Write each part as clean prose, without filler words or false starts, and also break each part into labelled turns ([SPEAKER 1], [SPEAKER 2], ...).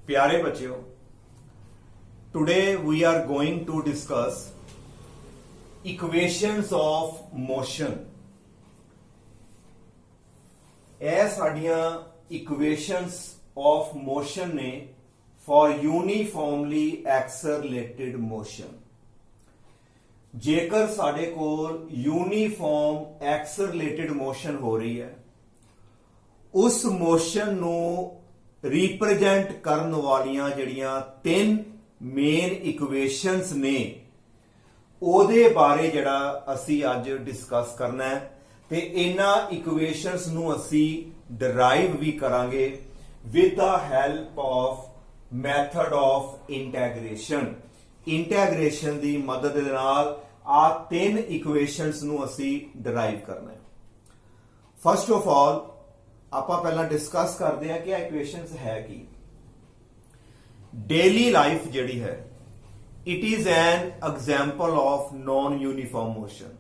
[SPEAKER 1] प्यारे बच्चों, today we are going to discuss equations of motion। ਇਹ ਸਾਡੀਆਂ equations of motion ਨੇ for uniformly accelerated motion। ਜੇਕਰ ਸਾਡੇ ਕੋਲ ਯੂਨੀਫਾਰਮ ਐਕਸਲਰੇਟਿਡ ਮੋਸ਼ਨ ਹੋ ਰਹੀ ਹੈ, ਉਸ ਮੋਸ਼ਨ ਨੂੰ ਰਿਪਰੈਜ਼ੈਂਟ ਕਰਨ ਵਾਲੀਆਂ ਜਿਹੜੀਆਂ ਤਿੰਨ ਮੇਨ ਇਕੁਏਸ਼ਨਸ ਨੇ, ਉਹਦੇ ਬਾਰੇ ਜਿਹੜਾ ਅਸੀਂ ਅੱਜ ਡਿਸਕਸ ਕਰਨਾ ਹੈ ਤੇ ਇਹਨਾਂ ਇਕੁਏਸ਼ਨਸ ਨੂੰ ਅਸੀਂ ਡਰਾਈਵ ਵੀ ਕਰਾਂਗੇ with the help of method of integration. Integration ਦੀ ਮਦਦ ਦੇ ਨਾਲ ਆ ਤਿੰਨ ਇਕੁਏਸ਼ਨਸ ਨੂੰ ਅਸੀਂ ਡਰਾਈਵ ਕਰਨਾ ਹੈ। ਫਸਟ ਆਫ ਆਲ ਆਪਾਂ ਪਹਿਲਾਂ ਡਿਸਕਸ ਕਰਦੇ ਹਾਂ ਕਿ ਇਹ ਇਕੁਏਸ਼ਨਸ ਹੈ ਕੀ। ਡੇਲੀ ਲਾਈਫ ਜਿਹੜੀ ਹੈ, it is an example of non uniform motion.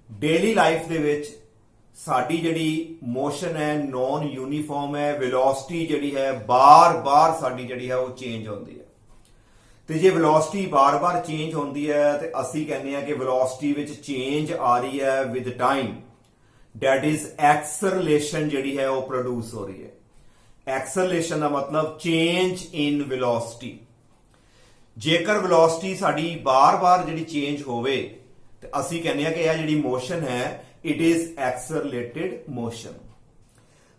[SPEAKER 1] Daily life ਦੇ ਵਿੱਚ ਸਾਡੀ ਜਿਹੜੀ ਮੋਸ਼ਨ ਹੈ ਨਾਨ ਯੂਨੀਫਾਰਮ ਹੈ, ਵੈਲੋਸਿਟੀ ਜਿਹੜੀ ਹੈ ਬਾਰ-ਬਾਰ ਸਾਡੀ ਜਿਹੜੀ ਹੈ ਉਹ ਚੇਂਜ ਹੁੰਦੀ ਹੈ। ਤੇ ਜੇ ਵੈਲੋਸਿਟੀ ਬਾਰ-ਬਾਰ ਚੇਂਜ ਹੁੰਦੀ ਹੈ ਤੇ ਅਸੀਂ ਕਹਿੰਦੇ ਆ ਕਿ ਵੈਲੋਸਿਟੀ ਵਿੱਚ ਚੇਂਜ ਆ ਰਹੀ ਹੈ with time, that is acceleration ਜਿਹੜੀ ਹੈ ਉਹ ਪ੍ਰੋਡਿਊਸ ਹੋ ਰਹੀ ਹੈ। ਐਕਸਲਰੇਸ਼ਨ ਦਾ ਮਤਲਬ ਚੇਂਜ ਇਨ ਵੈਲੋਸਿਟੀ। ਜੇਕਰ ਵੈਲੋਸਿਟੀ ਸਾਡੀ ਬਾਰ-ਬਾਰ ਜਿਹੜੀ ਚੇਂਜ ਹੋਵੇ ਤੇ ਅਸੀਂ ਕਹਿੰਦੇ ਆ ਕਿ ਇਹ ਜਿਹੜੀ ਮੋਸ਼ਨ ਹੈ ਇਟ ਇਜ਼ ਐਕਸਲਰੇਟਿਡ ਮੋਸ਼ਨ।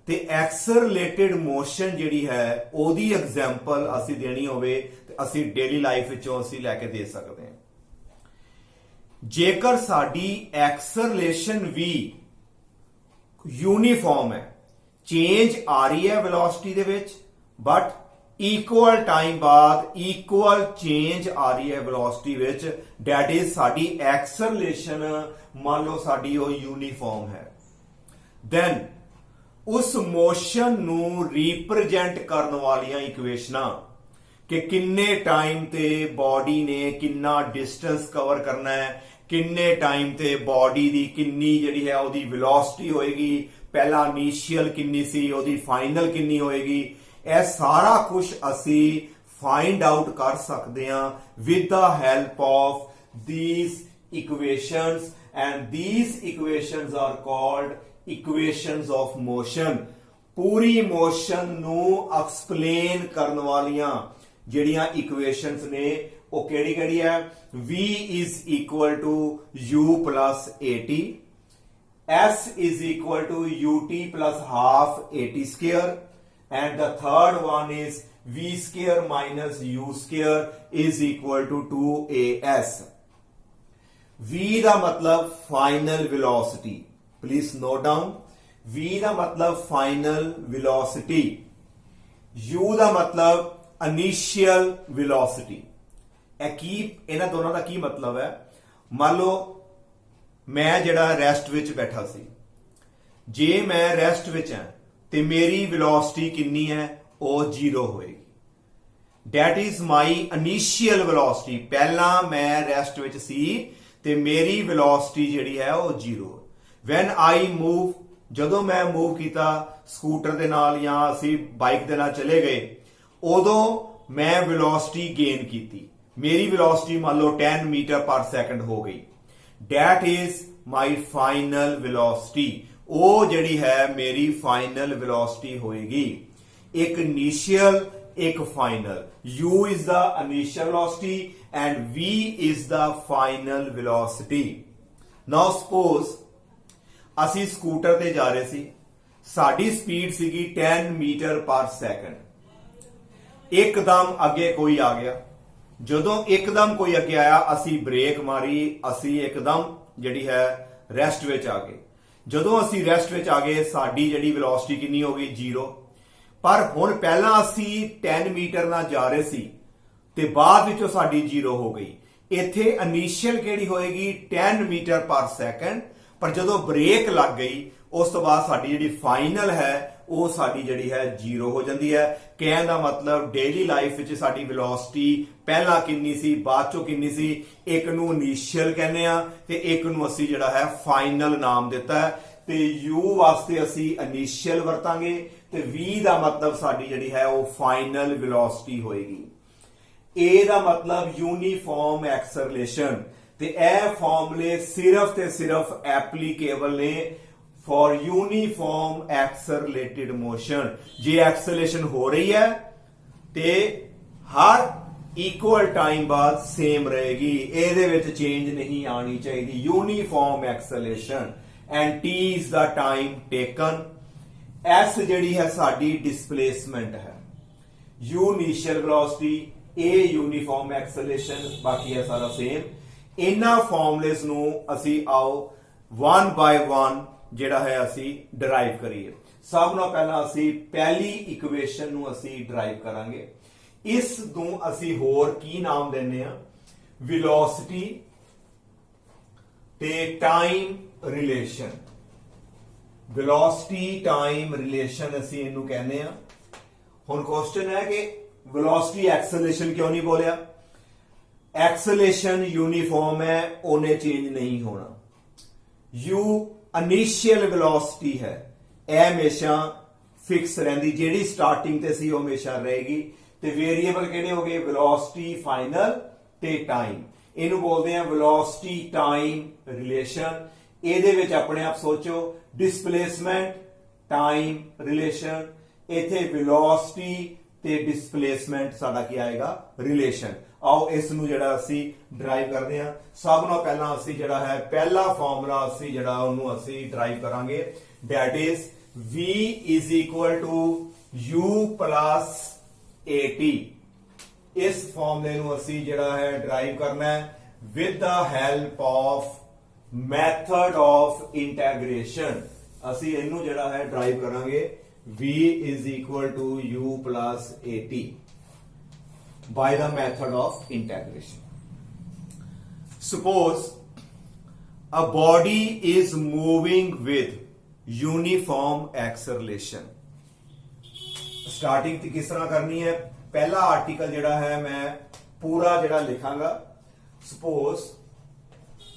[SPEAKER 1] ਤੇ ਐਕਸਲਰੇਟਿਡ ਮੋਸ਼ਨ ਜਿਹੜੀ ਹੈ ਉਹਦੀ ਐਗਜ਼ਾਮਪਲ ਅਸੀਂ ਦੇਣੀ ਹੋਵੇ ਤੇ ਅਸੀਂ ਡੇਲੀ ਲਾਈਫ ਵਿੱਚੋਂ ਅਸੀਂ ਲੈ ਕੇ ਦੇ ਸਕਦੇ ਹਾਂ। ਜੇਕਰ ਸਾਡੀ ਐਕਸਲਰੇਸ਼ਨ ਵੀ ਯੂਨੀਫਾਰਮ ਹੈ, ਚੇਂਜ ਆ ਰਹੀ ਹੈ ਵੈਲੋਸਿਟੀ ਦੇ ਵਿੱਚ, ਬਟ ਇਕੁਅਲ ਟਾਈਮ ਬਾਅਦ ਇਕੁਅਲ ਚੇਂਜ ਆ ਰਹੀ ਹੈ ਵੈਲੋਸਿਟੀ ਵਿੱਚ, ਦੈਟ ਇਜ਼ ਸਾਡੀ ਐਕਸਲਰੇਸ਼ਨ ਮੰਨ ਲਓ ਸਾਡੀ ਉਹ ਯੂਨੀਫਾਰਮ ਹੈ। ਦੈਨ ਉਸ ਮੋਸ਼ਨ ਨੂੰ ਰਿਪਰੈਜ਼ੈਂਟ ਕਰਨ ਵਾਲੀਆਂ ਇਕੁਏਸ਼ਨਾਂ ਕਿ ਕਿੰਨੇ ਟਾਈਮ ਤੇ ਬਾਡੀ ਨੇ ਕਿੰਨਾ ਡਿਸਟੈਂਸ ਕਵਰ ਕਰਨਾ ਹੈ, ਕਿੰਨੇ ਟਾਈਮ ਤੇ ਬਾਡੀ ਦੀ ਕਿੰਨੀ ਜਿਹੜੀ ਹੈ ਉਹਦੀ ਵੈਲੋਸਿਟੀ ਹੋਏਗੀ, ਪਹਿਲਾਂ ਇਨੀਸ਼ੀਅਲ ਕਿੰਨੀ ਸੀ, ਉਹਦੀ ਫਾਈਨਲ ਕਿੰਨੀ ਹੋਏਗੀ, ਇਹ ਸਾਰਾ ਕੁਝ ਅਸੀਂ ਫਾਈਂਡ ਆਊਟ ਕਰ ਸਕਦੇ ਹਾਂ with the help of these equations, and these equations are called equations of motion। Puri motion ਨੂੰ ਐਕਸਪਲੇਨ ਕਰਨ ਵਾਲੀਆਂ ਜਿਹੜੀਆਂ ਇਕੁਏਸ਼ਨਸ ਨੇ ਉਹ ਕਿਹੜੀ ਕਿਹੜੀ ਹੈ? v is equal to u plus at, s is equal to ut plus half at square, and the third one is v square minus u square is equal to 2as। v ਦਾ ਮਤਲਬ final velocity, please note down. v ਦਾ ਮਤਲਬ final velocity, u ਦਾ ਮਤਲਬ initial velocity. ਇਹਨਾਂ ਦੋਨਾਂ ਦਾ ਕੀ ਮਤਲਬ ਹੈ? ਮੰਨ ਲਓ ਮੈਂ ਜਿਹੜਾ ਰੈਸਟ ਵਿੱਚ ਬੈਠਾ ਸੀ, ਜੇ ਮੈਂ ਰੈਸਟ ਵਿੱਚ ਹਾਂ ਤੇ ਮੇਰੀ ਵੈਲੋਸਿਟੀ ਕਿੰਨੀ ਹੈ? ਉਹ 0 ਹੋਏਗੀ। That is my initial velocity. ਪਹਿਲਾਂ ਮੈਂ ਰੈਸਟ ਵਿੱਚ ਸੀ ਤੇ ਮੇਰੀ ਵੈਲੋਸਿਟੀ ਜਿਹੜੀ ਹੈ ਉਹ 0। ਵੈਨ ਆਈ ਮੂਵ, ਜਦੋਂ ਮੈਂ ਮੂਵ ਕੀਤਾ ਸਕੂਟਰ ਦੇ ਨਾਲ ਜਾਂ ਅਸੀਂ ਬਾਈਕ ਦੇ ਨਾਲ ਚਲੇ ਗਏ, ਉਦੋਂ ਮੈਂ ਵੈਲੋਸਿਟੀ ਗੇਨ ਕੀਤੀ। ਮੇਰੀ ਵੈਲੋਸਿਟੀ ਮੰਨ ਲਓ 10 ਮੀਟਰ ਪਰ ਸੈਕਿੰਡ ਹੋ ਗਈ। That is my final velocity. ਉਹ ਜਿਹੜੀ ਹੈ ਮੇਰੀ ਫਾਈਨਲ ਵੈਲੋਸਿਟੀ ਹੋਏਗੀ। ਇੱਕ ਇਨੀਸ਼ੀਅਲ, ਇੱਕ final. u is the initial velocity and v is the final velocity। Now suppose ਅਸੀਂ ਸਕੂਟਰ ਤੇ ਜਾ ਰਹੇ ਸੀ, ਸਾਡੀ ਸਪੀਡ ਸੀਗੀ 10 ਮੀਟਰ ਪਰ ਸੈਕਿੰਡ। ਇੱਕਦਮ ਅੱਗੇ ਕੋਈ ਆ ਗਿਆ। ਜਦੋਂ ਇੱਕਦਮ ਕੋਈ ਅੱਗੇ ਆਇਆ ਅਸੀਂ ਬ੍ਰੇਕ ਮਾਰੀ, ਅਸੀਂ ਇੱਕਦਮ ਜਿਹੜੀ ਹੈ ਰੈਸਟ ਵਿੱਚ ਆ ਗਏ। ਜਦੋਂ ਅਸੀਂ ਰੈਸਟ ਵਿੱਚ ਆ ਗਏ ਸਾਡੀ ਜਿਹੜੀ ਵੈਲੋਸਿਟੀ ਕਿੰਨੀ ਹੋ ਗਈ? 0। ਪਰ ਹੁਣ ਪਹਿਲਾਂ ਅਸੀਂ 10 ਮੀਟਰ ਨਾਲ ਜਾ ਰਹੇ ਸੀ ਤੇ ਬਾਅਦ ਵਿੱਚੋਂ ਸਾਡੀ 0 ਹੋ ਗਈ। ਇੱਥੇ ਇਨੀਸ਼ੀਅਲ ਕਿਹੜੀ ਹੋਏਗੀ? 10 ਮੀਟਰ ਪਰ ਸੈਕਿੰਡ। ਪਰ ਜਦੋਂ ਬ੍ਰੇਕ ਲੱਗ ਗਈ ਉਸ ਤੋਂ ਬਾਅਦ ਸਾਡੀ ਜਿਹੜੀ ਫਾਈਨਲ ਹੈ ਉਹ ਸਾਡੀ ਜਿਹੜੀ ਹੈ 0 ਹੋ ਜਾਂਦੀ ਹੈ। ਕਹਿਣ ਦਾ ਮਤਲਬ ਡੇਲੀ ਲਾਈਫ ਵਿੱਚ ਸਾਡੀ ਵੈਲੋਸਿਟੀ ਪਹਿਲਾਂ ਕਿੰਨੀ ਸੀ, ਬਾਅਦ ਚੋਂ ਕਿੰਨੀ ਸੀ, ਇੱਕ ਨੂੰ ਇਨੀਸ਼ੀਅਲ ਕਹਿੰਦੇ ਆ ਤੇ ਇੱਕ ਨੂੰ ਅਸੀਂ ਜਿਹੜਾ ਹੈ ਫਾਈਨਲ ਨਾਮ ਦਿੱਤਾ ਹੈ। ਤੇ u ਵਾਸਤੇ ਅਸੀਂ ਇਨੀਸ਼ੀਅਲ ਵਰਤਾਂਗੇ ਤੇ v ਦਾ ਮਤਲਬ ਸਾਡੀ ਜਿਹੜੀ ਹੈ ਉਹ ਫਾਈਨਲ ਵੈਲੋਸਿਟੀ ਹੋਏਗੀ। a ਦਾ ਮਤਲਬ ਯੂਨੀਫਾਰਮ ਐਕਸਲਰੇਸ਼ਨ, ਤੇ ਇਹ ਫਾਰਮੂਲੇ ਸਿਰਫ ਤੇ ਸਿਰਫ ਐਪਲੀਕੇਬਲ ਨੇ for uniform accelerated motion. J acceleration हो रही है ते हर इक्वल टाइम बाद सेम रहेगी, ਇਹਦੇ ਵਿੱਚ चेंज नहीं आनी चाहिए। Uniform acceleration and t is the time taken. s ਜਿਹੜੀ ਹੈ ਸਾਡੀ डिस्प्लेसमेंट है, u initial velocity, a uniform acceleration, बाकी है सारा सेम। ਇਹਨਾਂ ਫਾਰਮੂਲੇਸ ਨੂੰ ਅਸੀਂ ਆਓ 1 ਬਾय 1 ਜਿਹੜਾ ਹੈ ਅਸੀਂ ਡਰਾਈਵ ਕਰੀਏ। ਸਭ ਤੋਂ ਪਹਿਲਾਂ ਅਸੀਂ ਪਹਿਲੀ ਇਕੁਏਸ਼ਨ ਨੂੰ ਅਸੀਂ ਡਰਾਈਵ ਕਰਾਂਗੇ। ਇਸ ਨੂੰ ਅਸੀਂ ਹੋਰ ਕੀ ਨਾਮ ਦਿੰਨੇ ਆ? ਵੈਲੋਸਿਟੀ ਤੇ time relation. Velocity time relation ਅਸੀਂ ਇਹਨੂੰ ਕਹਿੰਦੇ ਆ। ਹੁਣ ਕੁਐਸਚਨ ਹੈ ਕਿ ਵੈਲੋਸਿਟੀ ਐਕਸਲਰੇਸ਼ਨ ਕਿਉਂ ਨਹੀਂ ਬੋਲਿਆ? एक्सेलरेशन यूनिफॉर्म है, उन्हें चेंज नहीं होना। u इनिशियल वेलोसिटी है, यह हमेशा फिक्स रहिंदी, जेड़ी स्टार्टिंग ते सी हमेशा रहेगी। ते वेरिएबल किहड़े हो गए? वेलोसिटी फाइनल ते टाइम। इहनू बोलते हैं वेलोसिटी टाइम रिलेशन। ਇਹਦੇ ਵਿੱਚ ਆਪਣੇ ਆਪ ਸੋਚੋ, डिस्प्लेसमेंट टाइम रिलेशन, इत्थे वेलोसिटी ते डिस्प्लेसमेंट साडा की आएगा? रिलेशन। आओ इस ਨੂੰ ਜਿਹੜਾ ਅਸੀਂ ਡਰਾਈਵ ਕਰਦੇ ਹਾਂ। ਸਭ ਤੋਂ ਪਹਿਲਾਂ ਅਸੀਂ ਜਿਹੜਾ ਹੈ ਪਹਿਲਾ ਫਾਰਮੂਲਾ ਅਸੀਂ ਜਿਹੜਾ ਉਹਨੂੰ ਅਸੀਂ ਡਰਾਈਵ ਕਰਾਂਗੇ, that is v is equal to u plus at। ਇਸ ਫਾਰਮੂਲੇ ਨੂੰ ਅਸੀਂ ਜਿਹੜਾ ਹੈ ਡਰਾਈਵ ਕਰਨਾ ਹੈ with the help of method of integration। ਅਸੀਂ ਇਹਨੂੰ ਜਿਹੜਾ ਹੈ ਡਰਾਈਵ ਕਰਾਂਗੇ v is equal to u plus at by the method of integration। Suppose a body is moving with uniform acceleration। starting ਤੇ ਕਿਸ ਤਰ੍ਹਾਂ ਕਰਨੀ ਹੈ? ਪਹਿਲਾ ਆਰਟੀਕਲ ਜਿਹੜਾ ਹੈ ਮੈਂ ਪੂਰਾ ਜਿਹੜਾ ਲਿਖਾਂਗਾ। suppose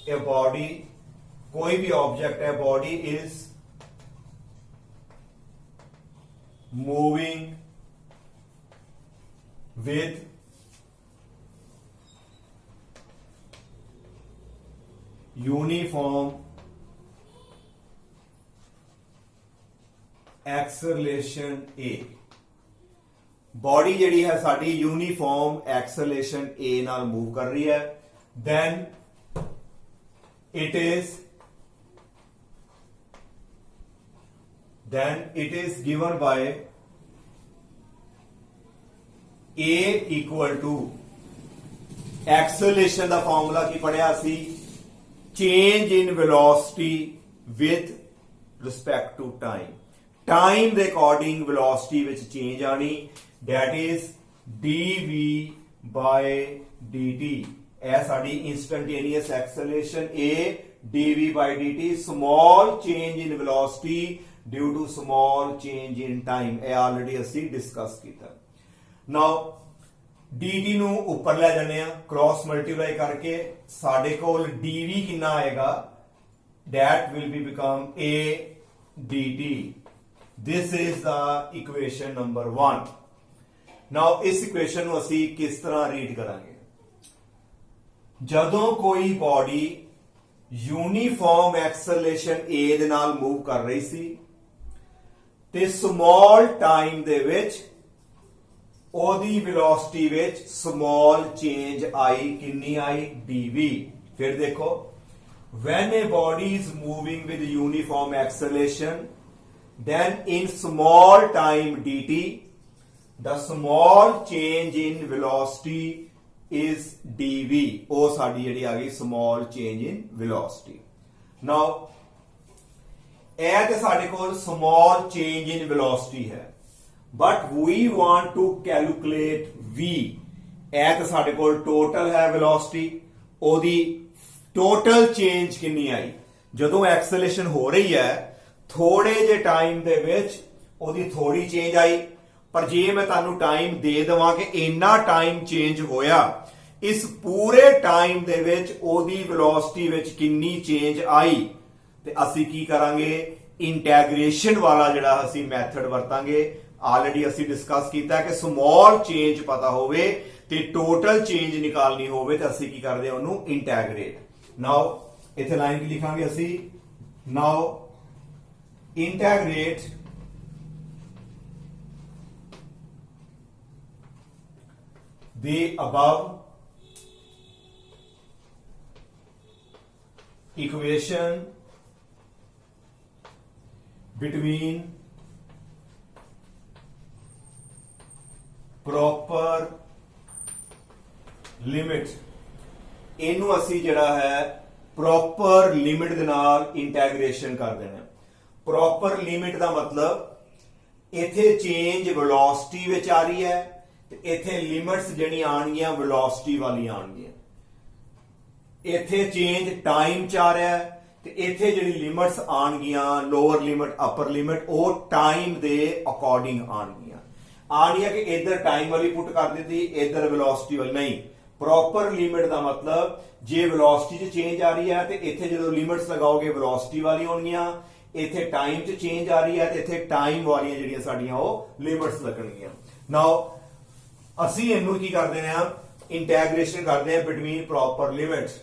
[SPEAKER 1] a body, कोई भी ऑब्जेक्ट है, body is moving with uniform acceleration A. Body जिहड़ी है साडी यूनिफॉर्म एक्सेलरेशन ए नाल मूव कर रही है। Then it is given by a equal to acceleration का फॉर्मूला की पढ़िया सी? Change in velocity with respect to time. Time के अकॉर्डिंग वेलोसिटी विच चेंज आनी, that is dv by dt। यह साडी instantaneous acceleration a, dv by dt, small change in velocity due to small change in time. यह already असी discuss किया। Now dt ਨੂੰ ਉੱਪਰ ਲੈ ਜਾਂਦੇ ਆ, क्रॉस मल्टीप्लाई करके ਸਾਡੇ ਕੋਲ dv ਕਿੰਨਾ ਆਏਗਾ? that will be become a dt। this is the equation number 1। now ਇਸ ਇਕੁਏਸ਼ਨ ਨੂੰ ਅਸੀਂ ਕਿਸ ਤਰ੍ਹਾਂ ਰੀਡ ਕਰਾਂਗੇ? ਜਦੋਂ ਕੋਈ ਬਾਡੀ ਯੂਨੀਫਾਰਮ ਐਕਸਲਰੇਸ਼ਨ a ਦੇ ਨਾਲ ਮੂਵ ਕਰ ਰਹੀ ਸੀ ਤੇ ਸਮਾਲ ਟਾਈਮ ਦੇ ਵਿੱਚ ਉਹਦੀ ਵੈਲੋਸਿਟੀ ਵਿੱਚ ਸਮਾਲ ਚੇਂਜ ਆਈ, ਕਿੰਨੀ ਆਈ? dv। ਫਿਰ ਦੇਖੋ, when a body is moving with uniform acceleration, then in small time dt, the small change in velocity is dv। ਉਹ ਸਾਡੀ ਜਿਹੜੀ ਆ ਗਈ small change in velocity। now ਇਹ ਤੇ ਸਾਡੇ ਕੋਲ small change in velocity ਹੈ, but we want to calculate v। ਇਹ ਤੇ ਸਾਡੇ ਕੋਲ total ਹੈ velocity, ਉਹਦੀ total change ਕਿੰਨੀ ਆਈ? ਜਦੋਂ ਐਕਸਲਰੇਸ਼ਨ ਹੋ ਰਹੀ ਹੈ ਥੋੜੇ ਜੇ ਟਾਈਮ ਦੇ ਵਿੱਚ ਉਹਦੀ ਥੋੜੀ ਚੇਂਜ ਆਈ, ਪਰ ਜੇ ਮੈਂ ਤੁਹਾਨੂੰ ਟਾਈਮ ਦੇ ਦੇਵਾਂ ਕਿ ਇੰਨਾ ਟਾਈਮ ਚੇਂਜ ਹੋਇਆ, ਇਸ ਪੂਰੇ ਟਾਈਮ ਦੇ ਵਿੱਚ ਉਹਦੀ ਵੈਲੋਸਿਟੀ ਵਿੱਚ ਕਿੰਨੀ ਚੇਂਜ ਆਈ, ਤੇ ਅਸੀਂ ਕੀ ਕਰਾਂਗੇ? ਇੰਟੈਗ੍ਰੇਸ਼ਨ ਵਾਲਾ ਜਿਹੜਾ ਅਸੀਂ ਮੈਥਡ ਵਰਤਾਂਗੇ। ਆਲਰੇਡੀ ਅਸੀਂ ਡਿਸਕਸ ਕੀਤਾ ਕਿ ਸਮਾਲ ਚੇਂਜ ਪਤਾ ਹੋਵੇ ਤੇ ਟੋਟਲ ਚੇਂਜ ਨਿਕਾਲਣੀ ਹੋਵੇ ਤਾਂ ਅਸੀਂ ਕੀ ਕਰਦੇ ਹਾਂ, ਉਹਨੂੰ ਇੰਟੈਗਰੇਟ। ਨਾਓ ਇੱਥੇ ਲਾਈਨ ਕੀ ਲਿਖਾਂਗੇ ਅਸੀਂ, ਨਾਓ ਇੰਟੈਗਰੇਟ the above equation between proper limit, ਇਹਨੂੰ ਅਸੀਂ ਜਿਹੜਾ ਹੈ ਪ੍ਰੋਪਰ ਲਿਮਿਟ ਦੇ ਨਾਲ ਇੰਟੈਗ੍ਰੇਸ਼ਨ ਕਰ ਦੇਣਾ। ਪ੍ਰੋਪਰ ਲਿਮਿਟ ਦਾ ਮਤਲਬ ਇੱਥੇ ਚੇਂਜ ਵੈਲੋਸਿਟੀ ਵਿੱਚ ਆ ਰਹੀ ਹੈ ਤੇ ਇੱਥੇ ਲਿਮਿਟਸ ਜਿਹੜੀਆਂ ਆਣਗੀਆਂ ਵੈਲੋਸਿਟੀ ਵਾਲੀਆਂ ਆਣਗੀਆਂ। ਇੱਥੇ ਚੇਂਜ ਟਾਈਮ ਚ ਆ ਰਿਹਾ ਹੈ ਤੇ ਇੱਥੇ ਜਿਹੜੀ ਲਿਮਿਟਸ ਆਣਗੀਆਂ ਲੋਅਰ ਲਿਮਿਟ ਅਪਰ ਲਿਮਿਟ ਉਹ ਟਾਈਮ ਦੇ ਅਕੋਰਡਿੰਗ ਆਣਗੀਆਂ ਕਿ ਇੱਧਰ ਟਾਈਮ ਵਾਲੀ ਪੁੱਟ ਕਰ ਦਿੱਤੀ, ਇੱਧਰ ਵੈਲੋਸਿਟੀ ਵਾਲੀ ਨਹੀਂ। ਪ੍ਰੋਪਰ ਲਿਮਿਟ ਦਾ ਮਤਲਬ ਜੇ ਵੈਲੋਸਿਟੀ 'ਚ ਚੇਂਜ ਆ ਰਹੀ ਹੈ ਤੇ ਇੱਥੇ ਜਦੋਂ ਲਿਮਿਟਸ ਲਗਾਓਗੇ ਵੈਲੋਸਿਟੀ ਵਾਲੀ ਹੋਣਗੀਆਂ, ਇੱਥੇ ਟਾਈਮ 'ਚ ਚੇਂਜ ਆ ਰਹੀ ਹੈ ਤੇ ਇੱਥੇ ਟਾਈਮ ਵਾਲੀਆਂ ਜਿਹੜੀਆਂ ਸਾਡੀਆਂ ਉਹ ਲਿਮਿਟਸ ਲੱਗਣਗੀਆਂ। ਨਾਓ ਅਸੀਂ ਇਹਨੂੰ ਕੀ ਕਰਦੇ ਹਾਂ, ਇੰਟੈਗ੍ਰੇਸ਼ਨ ਕਰਦੇ ਹਾਂ between proper limits.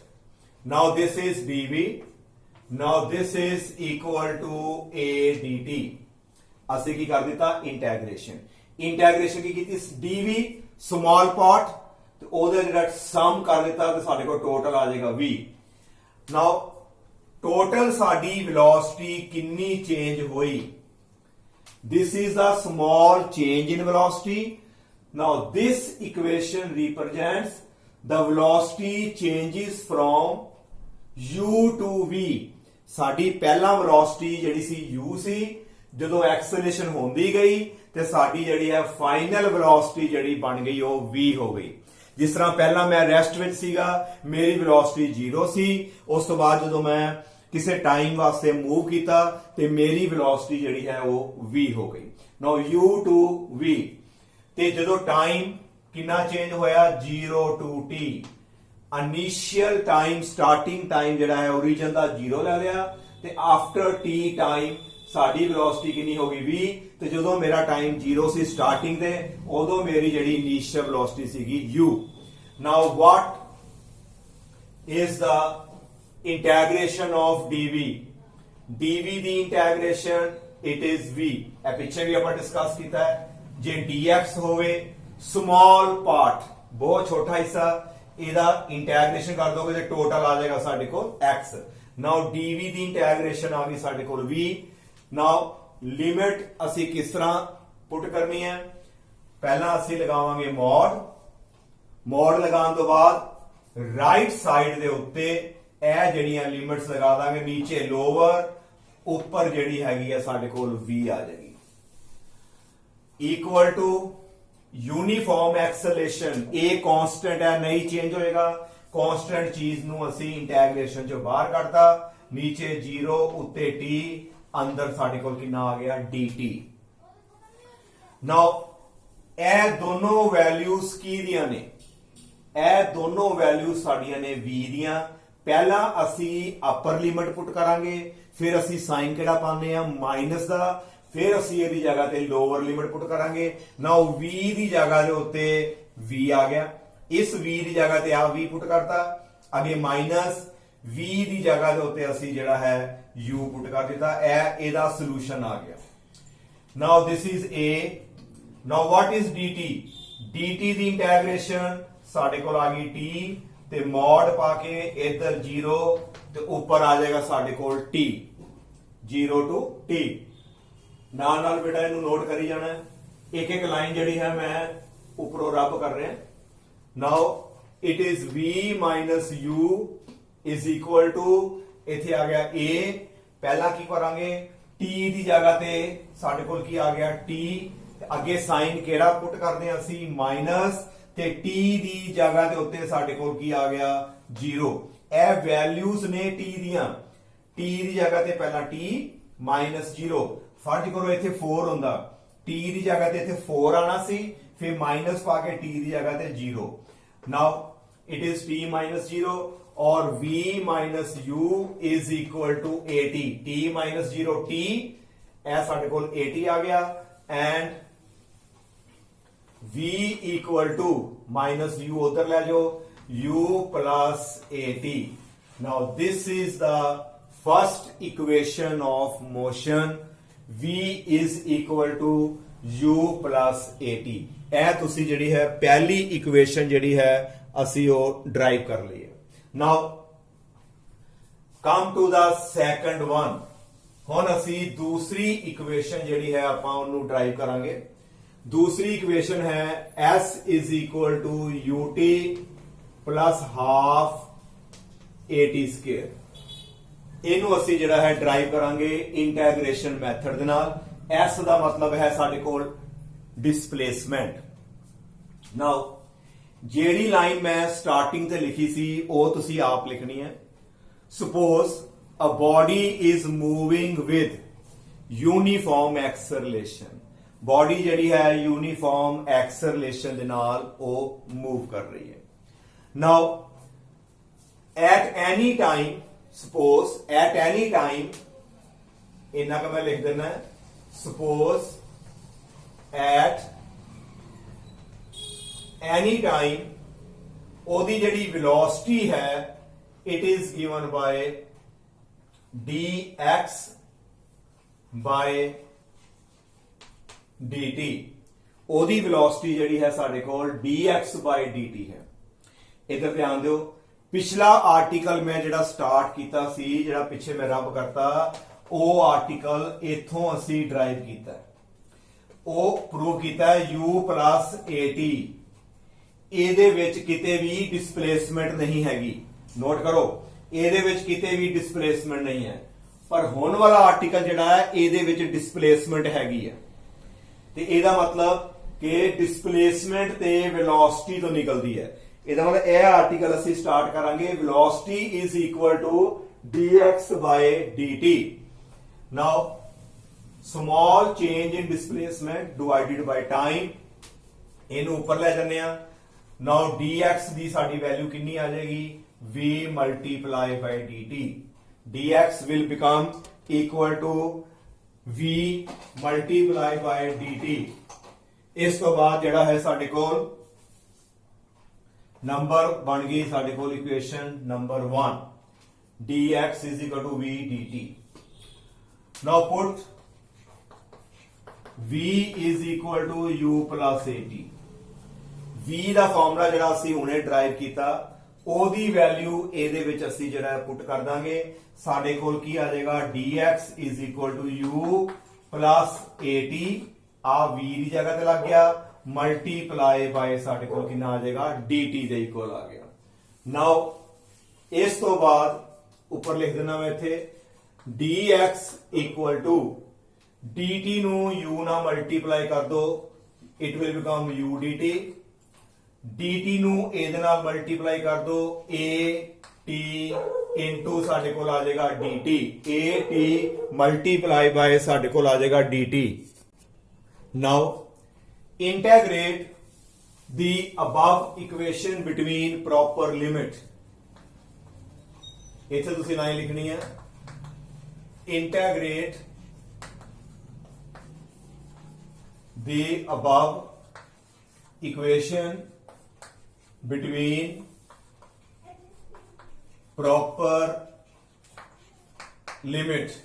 [SPEAKER 1] Now this is dv, now this is equal to a dt। ਅਸੀਂ ਕੀ ਕਰ ਦਿੱਤਾ, ਇੰਟੈਗ੍ਰੇਸ਼ਨ। ਇੰਟੈਗ੍ਰੇਸ਼ਨ ਕੀ ਕੀਤੀ, dv ਸਮਾਲ ਪਾਰਟ ਤੇ ਉਹਦੇ ਜਿਹੜਾ ਸਮ ਕਰ ਦਿੱਤਾ ਤੇ ਸਾਡੇ ਕੋਲ ਟੋਟਲ ਆ ਜਾਏਗਾ v। ਨਾਓ ਟੋਟਲ ਸਾਡੀ ਵੈਲੋਸਿਟੀ ਕਿੰਨੀ ਚੇਂਜ ਹੋਈ, this is a small change in velocity. Now this equation represents the velocity changes from u to v. ਸਾਡੀ ਪਹਿਲਾਂ velocity ਜਿਹੜੀ ਸੀ u ਸੀ, ਜਦੋਂ ਐਕਸਲਰੇਸ਼ਨ ਹੁੰਦੀ ਗਈ ਤੇ ਸਾਡੀ ਜਿਹੜੀ ਹੈ ਫਾਈਨਲ velocity ਜਿਹੜੀ ਬਣ ਗਈ ਉਹ v ਹੋ ਗਈ। ਜਿਸ ਤਰ੍ਹਾਂ ਪਹਿਲਾਂ ਮੈਂ ਰੈਸਟ ਵਿੱਚ ਸੀਗਾ, ਮੇਰੀ velocity 0 ਸੀ, ਉਸ ਤੋਂ ਬਾਅਦ ਜਦੋਂ ਮੈਂ ਕਿਸੇ ਟਾਈਮ ਵਾਸਤੇ ਮੂਵ ਕੀਤਾ ਤੇ ਮੇਰੀ velocity ਜਿਹੜੀ ਹੈ ਉਹ v ਹੋ ਗਈ। ਨਾਓ u to v ਤੇ ਜਦੋਂ ਟਾਈਮ ਕਿੰਨਾ ਚੇਂਜ ਹੋਇਆ, 0 to t। Initial time starting time ਜਿਹੜਾ ਹੈ origin ਦਾ 0 ਲੈ ਲਿਆ ਤੇ ਆਫਟਰ t ਟਾਈਮ ਸਾਡੀ velocity ਕਿੰਨੀ ਹੋ ਗਈ, v। ਤੇ ਜਦੋਂ ਮੇਰਾ ਟਾਈਮ 0 ਸੀ ਸਟਾਰਟਿੰਗ ਤੇ, ਉਦੋਂ ਮੇਰੀ ਜਿਹੜੀ ਇਨੀਸ਼ੀਅਲ velocity ਸੀਗੀ u। Now what is the integration of dv? dv the integration it is v। ਇਹ ਪਿੱਛੇ ਵੀ ਆਪਾਂ ਡਿਸਕਸ ਕੀਤਾ ਹੈ। ਜੇ dx ਹੋਵੇ ਸਮਾਲ ਪਾਰਟ ਬਹੁਤ ਛੋਟਾ ਹਿੱਸਾ, ਇਹਦਾ ਇੰਟੈਗ੍ਰੇਸ਼ਨ ਕਰ ਦੋਗੇ ਤੇ ਟੋਟਲ ਆ ਜਾਏਗਾ ਸਾਡੇ ਕੋਲ x। ਨਾਓ dv ਦੀ ਇੰਟੈਗ੍ਰੇਸ਼ਨ ਆ ਗਈ ਸਾਡੇ ਕੋਲ v। ਨਾਓ ਲਿਮਿਟ ਅਸੀਂ ਕਿਸ ਤਰ੍ਹਾਂ ਪੁੱਟ ਕਰਨੀ ਹੈ, ਪਹਿਲਾਂ ਅਸੀਂ ਲਗਾਵਾਂਗੇ ਮੋਡ ਲਗਾਉਣ ਤੋਂ ਬਾਅਦ ਰਾਈਟ ਸਾਈਡ ਦੇ ਉੱਤੇ ਇਹ ਜਿਹੜੀਆਂ ਲਿਮਿਟਸ ਲਗਾ ਦਾਂਗੇ, ਨੀਚੇ ਲੋਅਰ, ਉੱਪਰ ਜਿਹੜੀ ਹੈਗੀ ਹੈ ਸਾਡੇ ਕੋਲ v ਆ ਜਾਏਗੀ। Equal to uniform acceleration, a constant है, नहीं चेंज होएगा। कांस्टेंट चीज ਨੂੰ ਅਸੀਂ ਇੰਟੈਗ੍ਰੇਸ਼ਨ ਚੋਂ ਬਾਹਰ ਕੱਢਤਾ, ਨੀਚੇ 0 ਉੱਤੇ t, ਅੰਦਰ ਸਾਡੇ ਕੋਲ ਕਿੰਨਾ ਆ ਗਿਆ, dt। ਨਾਓ ਇਹ ਦੋਨੋਂ ਵੈਲਿਊਜ਼ ਕੀ ਦੀਆਂ ਨੇ, ਇਹ ਦੋਨੋਂ ਵੈਲਿਊਜ਼ ਸਾਡੀਆਂ ਨੇ v ਦੀਆਂ। ਪਹਿਲਾਂ ਅਸੀਂ ਅਪਰ ਲਿਮਿਟ ਪੁੱਟ ਕਰਾਂਗੇ, ਫਿਰ ਅਸੀਂ ਸਾਈਨ ਕਿਹੜਾ ਪਾਉਂਦੇ ਆ, ਮਾਈਨਸ ਦਾ, ਫਿਰ ਅਸੀਂ ਇਹਦੀ ਜਗ੍ਹਾ ਤੇ ਲੋਅਰ ਲਿਮਿਟ ਪੁੱਟ ਕਰਾਂਗੇ। ਨਾਓ v ਦੀ ਜਗ੍ਹਾ ਦੇ ਉੱਤੇ v ਆ ਗਿਆ, ਇਸ v ਦੀ ਜਗ੍ਹਾ ਤੇ ਆ v ਪੁੱਟ ਕਰਤਾ, ਅੱਗੇ ਮਾਈਨਸ v ਦੀ ਜਗ੍ਹਾ ਦੇ ਉੱਤੇ ਅਸੀਂ ਜਿਹੜਾ ਹੈ u ਪੁੱਟ ਕਰ ਦਿੱਤਾ। ਇਹ ਇਹਦਾ ਸੋਲੂਸ਼ਨ ਆ ਗਿਆ। Now this is a। Now what is dt? dt ਦੀ ਇੰਟੈਗ੍ਰੇਸ਼ਨ ਸਾਡੇ ਕੋਲ ਆ ਗਈ t ਤੇ ਮੋਡ ਪਾ ਕੇ ਇੱਧਰ 0 ਤੇ ਉੱਪਰ ਆ ਜਾਏਗਾ ਸਾਡੇ ਕੋਲ t, 0 to t। ਨਾਲ ਨਾਲ ਬੇਟਾ ਇਹਨੂੰ ਨੋਟ ਕਰੀ ਜਾਣਾ, ਇੱਕ ਇੱਕ ਲਾਈਨ ਜਿਹੜੀ ਹੈ ਮੈਂ ਉੱਪਰੋਂ ਰੱਬ ਕਰ ਰਿਹਾ। ਨਾਓ it is v minus u is equal to, ਇੱਥੇ ਆ ਗਿਆ a। ਪਹਿਲਾਂ ਕੀ ਕਰਾਂਗੇ, t ਦੀ ਜਗ੍ਹਾ ਤੇ ਸਾਡੇ ਕੋਲ ਕੀ ਆ ਗਿਆ, t। ਅੱਗੇ ਸਾਈਨ ਕਿਹੜਾ ਪੁੱਟ ਕਰਦੇ ਆ ਅਸੀਂ, ਮਾਈਨਸ, ਤੇ t ਦੀ ਜਗ੍ਹਾ ਦੇ ਉੱਤੇ ਸਾਡੇ ਕੋਲ ਕੀ ਆ ਗਿਆ, 0। ਇਹ ਵੈਲਿਊਜ਼ ਨੇ t ਦੀਆਂ। t ਦੀ ਜਗ੍ਹਾ ਤੇ ਪਹਿਲਾਂ t ਮਾਈਨਸ 0, ਫਰਜ਼ ਕਰੋ ਇੱਥੇ 4 ਹੁੰਦਾ, t ਦੀ ਜਗ੍ਹਾ ਤੇ ਇੱਥੇ 4 ਆਣਾ ਸੀ, ਫਿਰ ਮਾਈਨਸ ਪਾ ਕੇ t ਦੀ ਜਗ੍ਹਾ ਤੇ 0। Now it is t minus 0 और v minus u is equal to at t minus 0 t ਇਹ ਸਾਡੇ ਕੋਲ at ਆ ਗਿਆ and v equal to minus u उधर ले जाओ u plus at. Now this is the first equation of motion v is equal to u plus at. ਇਹ ਤੁਸੀਂ ਜਿਹੜੀ ਹੈ ਪਹਿਲੀ ਇਕੁਏਸ਼ਨ ਜਿਹੜੀ ਹੈ ਅਸੀਂ ਉਹ ਡਰਾਈਵ ਕਰ ਲਈ ਹੈ. Now come to the second one. ਹੁਣ ਅਸੀਂ ਦੂਸਰੀ ਇਕੁਏਸ਼ਨ ਜਿਹੜੀ ਹੈ ਆਪਾਂ ਉਹਨੂੰ ਡਰਾਈਵ ਕਰਾਂਗੇ. ਦੂਸਰੀ ਇਕੁਏਸ਼ਨ ਹੈ s is equal to ut plus half at square. ਇਹਨੂੰ ਅਸੀਂ ਜਿਹੜਾ ਹੈ ਡਰਾਈਵ ਕਰਾਂਗੇ ਇੰਟੈਗ੍ਰੇਸ਼ਨ ਮੈਥਡ ਦੇ ਨਾਲ. s ਦਾ ਮਤਲਬ ਹੈ ਸਾਡੇ ਕੋਲ डिस्प्लेसमेंट. नाउ जेड़ी लाइन मैं स्टार्टिंग ते लिखी सी वो तुसी आप लिखनी है. Suppose a body is moving with uniform acceleration. Body जेड़ी है यूनीफॉर्म एक्सेलरेशन दे नाल वो मूव कर रही है. Now at any time, suppose at any time, इन्ना का मैं लिख देना है. सपोज at any time ਉਹਦੀ ਜਿਹੜੀ velocity ਹੈ it is given by dx by dt. ਉਹਦੀ velocity ਜਿਹੜੀ ਹੈ ਸਾਡੇ ਕੋਲ dx by dt ਹੈ. ਇਧਰ ਧਿਆਨ ਦਿਓ. ਪਿਛਲਾ ਆਰਟੀਕਲ ਮੈਂ ਜਿਹੜਾ ਸਟਾਰਟ ਕੀਤਾ ਸੀ, ਜਿਹੜਾ ਪਿੱਛੇ ਮੈਂ ਰੱਬ ਕਰਤਾ, ਉਹ ਆਰਟੀਕਲ ਇਥੋਂ ਅਸੀਂ ਡਰਾਈਵ ਕੀਤਾ. ਉਹ ਪ੍ਰੂਵ ਕੀਤਾ u plus at. ਇਹਦੇ ਵਿੱਚ ਕਿਤੇ ਵੀ ਡਿਸਪਲੇਸਮੈਂਟ ਨਹੀਂ ਹੈਗੀ. ਨੋਟ ਕਰੋ, ਇਹਦੇ ਵਿੱਚ ਕਿਤੇ ਵੀ ਡਿਸਪਲੇਸਮੈਂਟ ਨਹੀਂ ਹੈ. ਪਰ ਹੁਣ ਵਾਲਾ ਆਰਟੀਕਲ ਜਿਹੜਾ ਹੈ ਇਹਦੇ ਵਿੱਚ ਡਿਸਪਲੇਸਮੈਂਟ ਹੈਗੀ ਹੈ. ਤੇ ਇਹਦਾ ਮਤਲਬ ਕਿ ਡਿਸਪਲੇਸਮੈਂਟ ਤੇ ਵੈਲੋਸਿਟੀ ਤੋਂ ਨਿਕਲਦੀ ਹੈ. ਇਹਦਾ ਮਤਲਬ ਇਹ ਆਰਟੀਕਲ ਅਸੀਂ ਸਟਾਰਟ ਕਰਾਂਗੇ velocity is equal to dx by dt. now small change in displacement divided by time. ਇਹਨੂੰ ਉੱਪਰ ਲੈ ਜਾਂਦੇ ਆ. now dx ਦੀ ਸਾਡੀ ਵੈਲਿਊ ਕਿੰਨੀ ਆ ਜਾਏਗੀ? v multiply by dt. dx will become equal to v multiply by dt. ਇਸ ਤੋਂ ਬਾਅਦ ਜਿਹੜਾ ਹੈ ਸਾਡੇ ਕੋਲ ਨੰਬਰ ਬਣ ਗਈ ਸਾਡੇ ਕੋਲ equation number 1. dx is equal to v dt. now put v is equal to u plus at. v the formula ਜਿਹੜਾ ਅਸੀਂ ਹੁਣੇ ਡਰਾਈਵ ਕੀਤਾ ਉਹਦੀ ਵੈਲਿਊ ਇਹਦੇ ਵਿੱਚ ਅਸੀਂ ਜਿਹੜਾ ਪੁੱਟ ਕਰ ਦਾਂਗੇ. ਸਾਡੇ ਕੋਲ ਕੀ ਆ ਜਾਏਗਾ? dx is equal to u plus at. ਆ v ਦੀ ਜਗ੍ਹਾ ਤੇ ਲੱਗ ਗਿਆ. ਮਲਟੀਪਲਾਈ ਬਾਈ ਸਾਡੇ ਕੋਲ ਕਿੰਨਾ ਆ ਜਾਏਗਾ? dt ਦੇ ਇਕੁਅਲ ਆ ਗਿਆ. ਨਾਓ ਇਸ ਤੋਂ ਬਾਅਦ ਉੱਪਰ ਲਿਖ ਦੇਣਾ ਮੈਂ ਇੱਥੇ dx equal to dt ਨੂੰ u ਨਾਲ ਮਲਟੀਪਲਾਈ ਕਰ ਦੋ. It will become u dt. dt ਨੂੰ ਇਹਦੇ ਨਾਲ ਮਲਟੀਪਲਾਈ ਕਰ ਦੋ. at ਇਨਟੂ ਸਾਡੇ ਕੋਲ ਆ ਜਾਏਗਾ dt. at ਮਲਟੀਪਲਾਈ ਬਾਈ ਸਾਡੇ ਕੋਲ ਆ ਜਾਏਗਾ dt. Now integrate the above equation between proper limit. ਇੱਥੇ ਤੁਸੀਂ ਲਾਈਨ ਲਿਖਣੀ ਹੈ integrate the above equation between proper limit.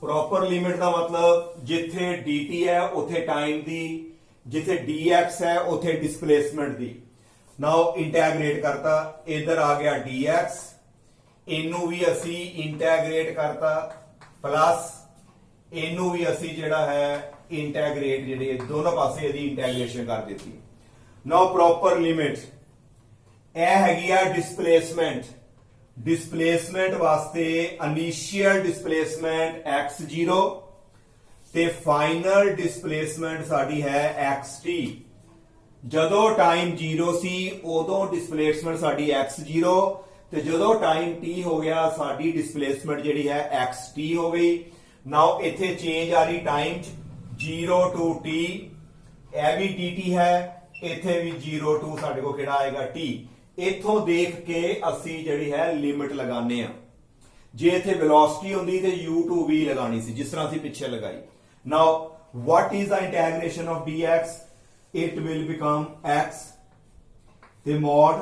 [SPEAKER 1] proper limit ਦਾ ਮਤਲਬ ਜਿੱਥੇ dt ਹੈ ਉੱਥੇ ਟਾਈਮ ਦੀ, ਜਿੱਥੇ dx ਹੈ ਉੱਥੇ ਡਿਸਪਲੇਸਮੈਂਟ ਦੀ. ਨਾਓ ਇੰਟੈਗਰੇਟ ਕਰਤਾ. ਇਧਰ ਆ ਗਿਆ dx. ਇਹਨੂੰ ਵੀ ਅਸੀਂ ਇੰਟੈਗਰੇਟ ਕਰਤਾ ਪਲੱਸ ਇਹਨੂੰ ਵੀ ਅਸੀਂ ਜਿਹੜਾ ਹੈ ਇੰਟੈਗਰੇਟ, ਜਿਹੜੇ ਦੋਨੋਂ ਪਾਸੇ ਇਹਦੀ ਇੰਟੈਗਰੇਸ਼ਨ ਕਰ ਦਿੱਤੀ. ਨਾਓ ਪ੍ਰੋਪਰ ਲਿਮਿਟ ਇਹ ਹੈਗੀ ਆ ਡਿਸਪਲੇਸਮੈਂਟ. ਡਿਸਪਲੇਸਮੈਂਟ ਵਾਸਤੇ ਇਨੀਸ਼ੀਅਲ ਡਿਸਪਲੇਸਮੈਂਟ x0 ਤੇ ਫਾਈਨਲ ਡਿਸਪਲੇਸਮੈਂਟ ਸਾਡੀ ਹੈ xt. ਜਦੋਂ ਟਾਈਮ 0 ਸੀ ਉਦੋਂ ਡਿਸਪਲੇਸਮੈਂਟ ਸਾਡੀ x0 ਤੇ ਜਦੋਂ ਟਾਈਮ t ਹੋ ਗਿਆ ਸਾਡੀ ਡਿਸਪਲੇਸਮੈਂਟ ਜਿਹੜੀ ਹੈ xt ਹੋ ਗਈ. ਨਾਓ ਇੱਥੇ ਚੇਂਜ ਆ ਰਹੀ ਟਾਈਮ 0 to t. ਇਹ ਵੀ dt ਹੈ, ਇੱਥੇ ਵੀ 0 to ਸਾਡੇ ਕੋਲ ਕਿਹੜਾ ਆਏਗਾ t. इथों देख के असी जिहड़ी है लिमिट लगाने आ। जे इथे वेलोसिटी होंदी ते u2v लगानी सी, जिस तरह असी पिछे लगाई। Now what is the integration of dx? It will become x ते मॉड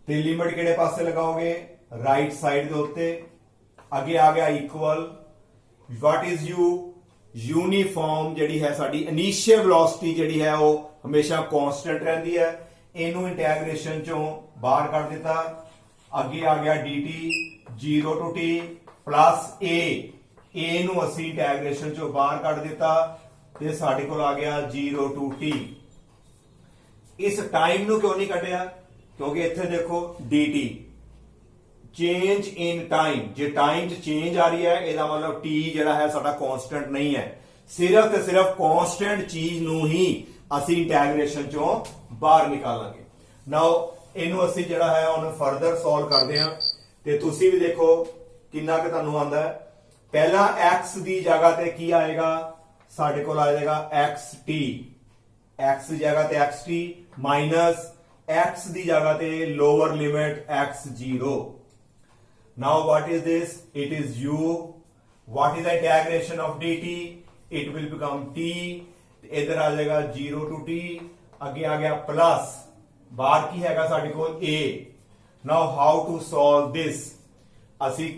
[SPEAKER 1] ते लिमिट किहड़े पासे लगाओगे? राइट साइड दे उत्ते। अगे आ गया equal. What is u? Uniform जिहड़ी है साडी इनिशियल वेलोसिटी जिहड़ी है वो हमेशा कांस्टेंट रहंदी है। इनू इंटीग्रेशन चों बाहर कढ दिता। अगे आ गया dt 0 to t plus a नू असी इंटीग्रेशन चों बाहर कढ दिता ते साडे कोल आ गया 0 to t। इस टाइम नू क्यों नहीं कढिया? क्योंकि इत्थे देखो dt change in time, J time च चेंज आ रही है ਇਹਦਾ मतलब t ਜਿਹੜਾ है ਸਾਡਾ कांस्टेंट नहीं है। सिर्फ ਤੇ सिर्फ कांस्टेंट चीज ਨੂੰ ਹੀ ਅਸੀਂ ਇੰਟੀਗ੍ਰੇਸ਼ਨ ਚੋਂ ਬਾਹਰ ਨਿਕਾਲਾਂਗੇ। ਨਾਓ ਇਹਨੂੰ ਅਸੀਂ ਜਿਹੜਾ ਹੈ ਹੁਣ ਫਰਦਰ ਸੋਲਵ ਕਰਦੇ ਹਾਂ ਤੇ ਤੁਸੀਂ ਵੀ ਦੇਖੋ ਕਿੰਨਾ ਕਿ ਤੁਹਾਨੂੰ ਆਂਦਾ ਹੈ। ਪਹਿਲਾਂ x ਦੀ ਜਗ੍ਹਾ ਤੇ ਕੀ ਆਏਗਾ? ਸਾਡੇ ਕੋਲ ਆ ਜਾਏਗਾ xt, x ਦੀ ਜਗ੍ਹਾ ਤੇ xt ਮਾਈਨਸ x ਦੀ ਜਗ੍ਹਾ ਤੇ lower limit x0। Now what is this? It is u. What is the integration of dt? It will become t. इधर आ जाएगा 0 to t। आगे आ गया प्लस बाहर की हैगा साडे कोल a। Now how to solve this? असी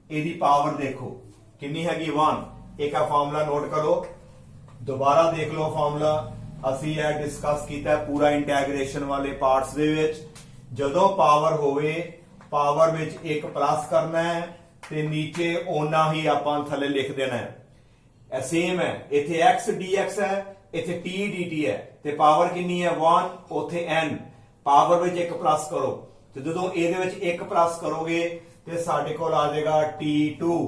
[SPEAKER 1] ਇਹਦੀ पावर देखो कितनी हैगी 1। एक फार्मूला नोट करो, दोबारा देख लो फार्मूला। असी यह डिस्कस किया पूरा इंटीग्रेशन वाले पार्ट्स दे विच। जदों पावर होवे पावर विच एक प्लस करना है ते नीचे ओना ही आपां थले लिख देना है। सेम है, इथे x dx है, इथे t dt है ते पावर कितनी है 1, उथे n। पावर विच एक प्लस करो ते जदों ਇਹਦੇ ਵਿੱਚ एक प्लस करोगे ते साडे कोल आ जाएगा t2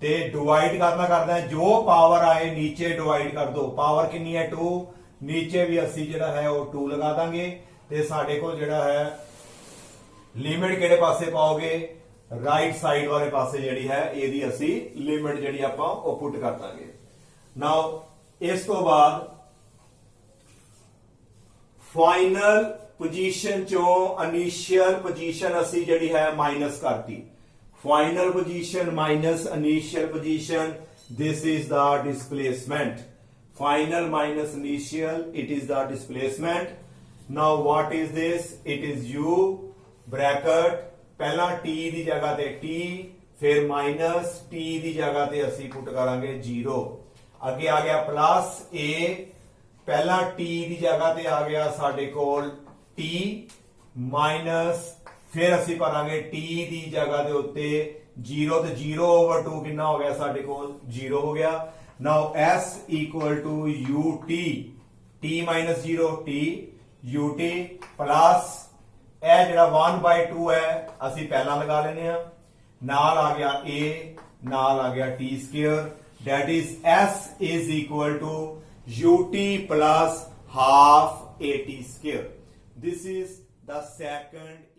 [SPEAKER 1] ते डिवाइड करना है जो पावर आए नीचे डिवाइड कर दो। पावर कितनी है 2, नीचे भी असी जिहड़ा है वो 2 लगा देंगे ते साडे कोल जिहड़ा है लिमिट किहड़े पासे पाओगे? राइट साइड वाले पासे जिहड़ी है ਇਹਦੀ ਅਸੀਂ लिमिट जिहड़ी ਆਪਾਂ ਉਹ पुट कर ਦਾਂਗੇ। नाउ इस तो बाद फाइनल पोजीशन चों इनिशियल पोजीशन ਅਸੀਂ ਜਿਹੜੀ है माइनस करती। Final position minus initial position, this is the displacement. Final minus initial, it is the displacement. Now what is this? It is u bracket पहला t ਦੀ ਜਗ੍ਹਾ ਤੇ t, फिर minus t ਦੀ ਜਗ੍ਹਾ ਤੇ ਅਸੀਂ ਪੁੱਟ ਕਰਾਂਗੇ 0। ਅੱਗੇ ਆ ਗਿਆ प्लस a, पहला t ਦੀ ਜਗ੍ਹਾ ਤੇ ਆ ਗਿਆ ਸਾਡੇ ਕੋਲ t माइनस, फिर ਅਸੀਂ ਕਰਾਂਗੇ t ਦੀ ਜਗ੍ਹਾ ਦੇ ਉੱਤੇ 0 ਤੇ 0/2 ਕਿੰਨਾ ਹੋ ਗਿਆ ਸਾਡੇ ਕੋਲ? 0 ਹੋ ਗਿਆ। Now s equal to ut, t minus 0 t ut plus ਇਹ ਜਿਹੜਾ 1/2 ਹੈ ਅਸੀਂ ਪਹਿਲਾਂ ਲਗਾ ਲੈਨੇ ਆ, ਨਾਲ ਆ ਗਿਆ a, ਨਾਲ ਆ ਗਿਆ t square, that is s is equal to ut plus half at square. This is the second